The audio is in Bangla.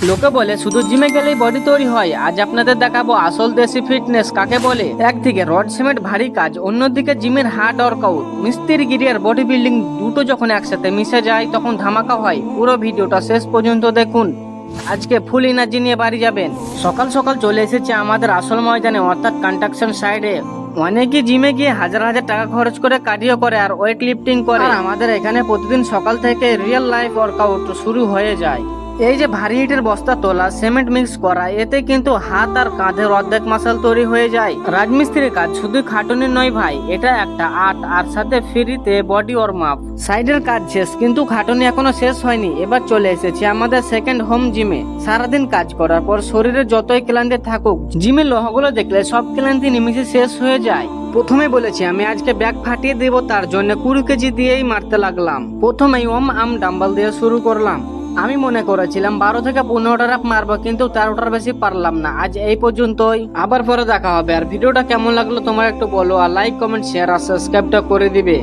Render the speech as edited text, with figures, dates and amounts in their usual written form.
লোকে বলে শুধু জিমে গেলেই বডি তৈরি হয়। আজ আপনাদের দেখাবো আসল দেশি ফিটনেস কাকে বলে। একদিকে রড সিমেন্ট ভারী কাজ, অন্যদিকে জিমের হার্ড ওয়ার্কআউট, মিস্ত্রিগিরি আর বডি বিল্ডিং দুটো যখন একসাথে মিশে যায় তখন ধামাকা হয়। পুরো ভিডিওটা শেষ পর্যন্ত দেখুন। আজকে ফুল এনার্জি নিয়ে বাড়ি যাবেন। সকাল সকাল চলে এসেছে আমাদের আসল ময়দানে, অর্থাৎ কনস্ট্রাকশন সাইডে। অনেকে জিমে গিয়ে হাজার হাজার টাকা খরচ করে কার্ডিও করে আর ওয়েট লিফটিং করে। আর আমাদের এখানে প্রতিদিন সকাল থেকে রিয়েল লাইফ ওয়ার্কআউট শুরু হয়ে যায়। এই যে ভারী ইটের বস্তা তোলা, সিমেন্ট মিক্স করা, এতে কিন্তু হাত আর কাঁধের অর্ধেক মাসল তৈরি হয়ে যায়। রাজমিস্ত্রির কাজ শুধু খাটুনি নয় ভাই, এটা একটা আর্ট, আর সাথে ফ্রিতে বডি ওয়ার্ম আপ। সাইডের কাজ শেষ, কিন্তু খাটুনি এখনো শেষ হয়নি। এবার চলে এসেছি আমাদের সেকেন্ড হোম জিমে। সারাদিন কাজ করার পর শরীরে যতই ক্লান্তি থাকুক, জিমের লোহাগুলো দেখলে সব ক্লান্তি নিমিশে শেষ হয়ে যায়। প্রথমে বলেছি আমি আজকে ব্যাগ ফাটিয়ে দেব, তার জন্য 20 কেজি দিয়েই মারতে লাগলাম। প্রথমেই আর্ম ডাম্বল দিয়ে শুরু করলাম। আমি মনে করেছিলাম 12 থেকে 15টা রাপ মারবো, কিন্তু 13টার বেশি পারলাম না। আজ এই পর্যন্তই, আবার পরে দেখা হবে। আর ভিডিওটা কেমন লাগলো তোমরা একটু বলো, আর লাইক কমেন্ট শেয়ার আর সাবস্ক্রাইবটা করে দিবে।